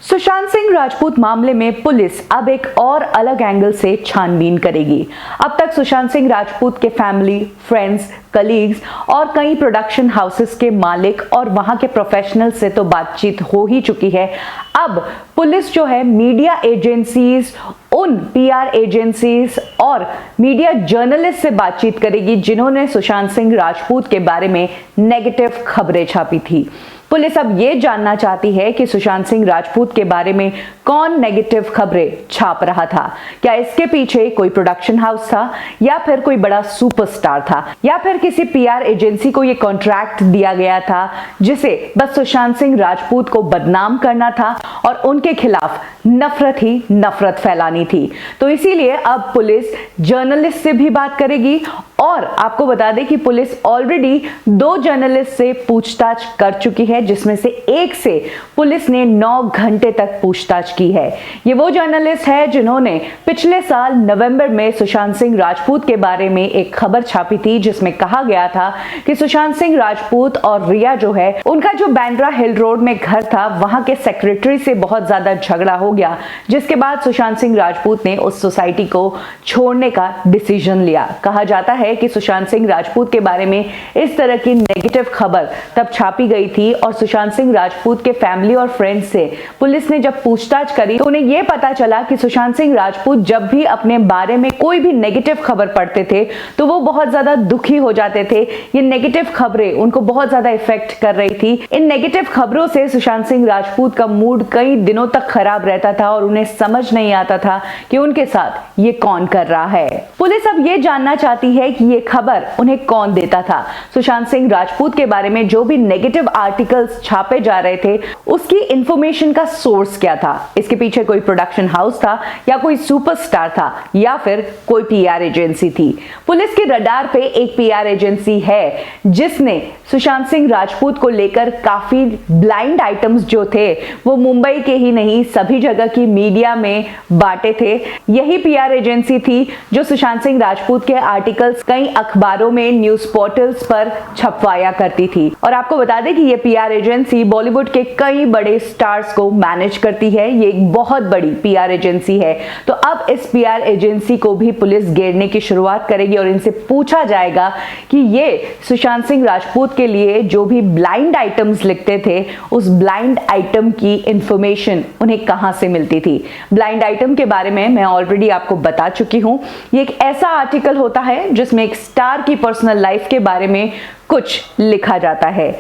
सुशांत सिंह राजपूत मामले में पुलिस अब एक और अलग एंगल से छानबीन करेगी। अब तक सुशांत सिंह राजपूत के फैमिली, फ्रेंड्स, कलीग्स और कई प्रोडक्शन हाउसेस के मालिक और वहां के प्रोफेशनल से तो बातचीत हो ही चुकी है। अब पुलिस जो है मीडिया एजेंसीज, उन पीआर एजेंसीज और मीडिया जर्नलिस्ट से बातचीत करेगी जिन्होंने सुशांत सिंह राजपूत के बारे में नेगेटिव खबरें छापी थी। पुलिस अब यह जानना चाहती है कि सुशांत सिंह राजपूत के बारे में कौन नेगेटिव खबरें छाप रहा था। क्या इसके पीछे कोई प्रोडक्शन हाउस था, या फिर कोई बड़ा सुपरस्टार था, या फिर किसी पीआर एजेंसी को यह कॉन्ट्रैक्ट दिया गया था जिसे बस सुशांत सिंह राजपूत को बदनाम करना था और उनके खिलाफ नफरत ही नफरत फैलानी थी। तो इसीलिए अब पुलिस जर्नलिस्ट से भी बात करेगी और आपको बता दें कि पुलिस ऑलरेडी 2 जर्नलिस्ट से पूछताछ कर चुकी है, जिसमें से एक से पुलिस ने 9 घंटे तक पूछताछ की है। ये वो जर्नलिस्ट है जिन्होंने पिछले साल नवंबर में सुशांत सिंह राजपूत के बारे में एक खबर छापी थी जिसमें कहा गया था कि सुशांत सिंह राजपूत और रिया जो है उनका जो बांद्रा हिल रोड में घर था वहां के सेक्रेटरी से बहुत ज्यादा झगड़ा हो गया, जिसके बाद सुशांत सिंह राजपूत ने उस सोसाइटी को छोड़ने का डिसीजन लिया। कहा जाता है कि सुशांत सिंह राजपूत के बारे में इस तरह की नेगेटिव खबर तब छापी गई थी और सुशांत सिंह राजपूत के फैमिली और फ्रेंड्स से पुलिस ने जब पूछताछ करी तो उन्हें यह पता चला कि सुशांत सिंह राजपूत जब भी अपने बारे में कोई भी नेगेटिव खबर पढ़ते थे तो वो बहुत ज्यादा दुखी हो जाते थे। ये नेगेटिव खबरें उनको बहुत ज्यादा इफेक्ट कर रही थी। इन नेगेटिव खबरों से सुशांत सिंह राजपूत का मूड कई दिनों तक खराब रहता था और उन्हें समझ नहीं आता था कि उनके साथ ये कौन कर रहा है। पुलिस अब ये जानना चाहती है कि ये खबर उन्हें कौन देता था। सुशांत सिंह राजपूत के बारे में जो भी नेगेटिव आर्टिकल्स छापे जा रहे थे उसकी इंफॉर्मेशन का सोर्स क्या था। इसके पीछे कोई प्रोडक्शन हाउस था या कोई सुपरस्टार था या फिर कोई पीआर एजेंसी थी। पुलिस के रडार पे एक पीआर एजेंसी है जिसने सुशांत सिंह राजपूत को लेकर काफी ब्लाइंड आइटम्स जो थे वो मुंबई के ही नहीं सभी जगह की मीडिया में बांटे थे। यही पीआर एजेंसी थी जो सुशांत सिंह राजपूत के आर्टिकल्स कई अखबारों में, न्यूज पोर्टल्स पर छपवाया करती थी। और आपको बता दें कि ये पीआर एजेंसी बॉलीवुड के कई बड़े स्टार्स को मैनेज करती है। ये एक बहुत बड़ी पीआर एजेंसी है। तो अब इस पीआर एजेंसी को भी पुलिस घेरने की शुरुआत करेगी और इनसे पूछा जाएगा कि ये सुशांत सिंह राजपूत के लिए जो भी ब्लाइंड आइटम्स लिखते थे उस ब्लाइंड आइटम की इंफॉर्मेशन उन्हें कहां से मिलती थी। ब्लाइंड आइटम के बारे में मैं ऑलरेडी आपको बता चुकी हूं। ये एक ऐसा आर्टिकल होता है जिसमें एक स्टार की पर्सनल लाइफ के बारे में कुछ लिखा जाता है।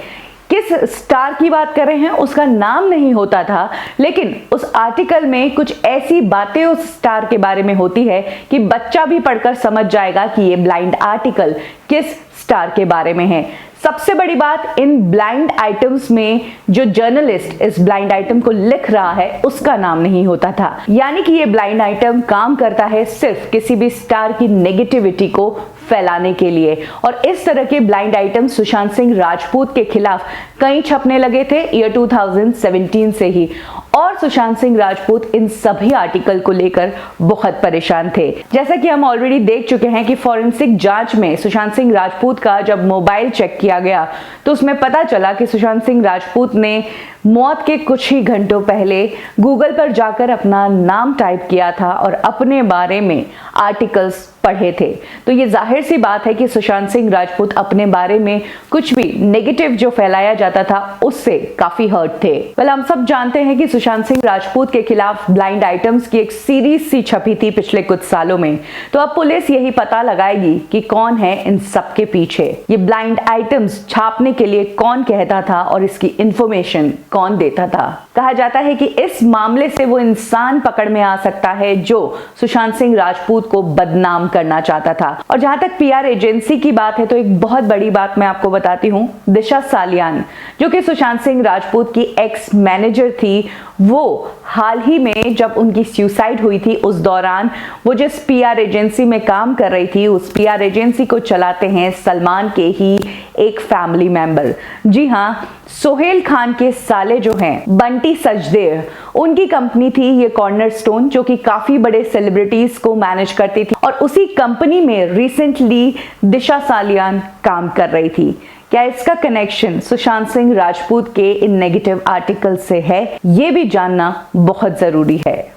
किस स्टार की बात कर रहे हैं उसका नाम नहीं होता था, लेकिन उस आर्टिकल में कुछ ऐसी बातें उस स्टार के बारे में होती है कि बच्चा भी पढ़कर समझ जाएगा कि ये ब्लाइंड आर्टिकल किस स्टार के बारे में है। सबसे बड़ी बात, इन ब्लाइंड आइटम्स में जो जर्नलिस्ट इस ब्लाइंड आइटम को लिख रहा है उसका नाम नहीं होता था। यानी कि ये ब्लाइंड आइटम काम करता है सिर्फ किसी भी स्टार की नेगेटिविटी को फैलाने के लिए। और इस तरह के ब्लाइंड आइटम सुशांत सिंह राजपूत के खिलाफ कई छपने लगे थे ईयर 2017 से ही, और सुशांत सिंह राजपूत इन सभी आर्टिकल को लेकर बहुत परेशान थे। जैसा कि हम ऑलरेडी देख चुके हैं कि फॉरेंसिक जांच में सुशांत सिंह राजपूत का जब मोबाइल चेक किया गया तो उसमें पता चला कि सुशांत सिंह राजपूत ने मौत के कुछ ही घंटों पहले गूगल पर जाकर अपना नाम टाइप किया था और अपने बारे में आर्टिकल्स पढ़े थे। तो ये जाहिर सी बात है कि सुशांत सिंह राजपूत अपने बारे में कुछ भी नेगेटिव जो फैलाया जाता था उससे काफी हर्ट थे। वेल, हम सब जानते हैं कि सुशांत सिंह राजपूत के खिलाफ ब्लाइंड आइटम्स की एक सीरीज सी छपी थी पिछले कुछ सालों में। तो अब पुलिस यही पता लगाएगी कि कौन है इन सब के पीछे। ये ब्लाइंड आइटम्स छापने के लिए कौन कहता था और इसकी इंफॉर्मेशन कौन देता था। कहा जाता है कि इस मामले से वो इंसान पकड़ में आ सकता है जो सुशांत सिंह राजपूत को बदनाम करना चाहता था। और जहां तक पीआर एजेंसी की बात है तो एक बहुत बड़ी बात मैं आपको बताती हूं। दिशा सालियान जो कि सुशांत सिंह राजपूत की एक्स मैनेजर थी, वो हाल ही में जब उनकी सुसाइड हुई थी उस दौरान वो जिस पीआर एजेंसी में काम कर रही थी उस पीआर एजेंसी को चलाते हैं सलमान के ही एक फैमिली मेंबर। जी हां, सोहेल खान के साले जो हैं बंटी सचदेव, उनकी कंपनी थी ये कॉर्नरस्टोन, जो कि काफी बड़े सेलिब्रिटीज को मैनेज करती थी और उसी कंपनी में रिसेंटली दिशा सालियान काम कर रही थी। क्या इसका कनेक्शन सुशांत सिंह राजपूत के इन नेगेटिव आर्टिकल से है, ये भी जानना बहुत जरूरी है।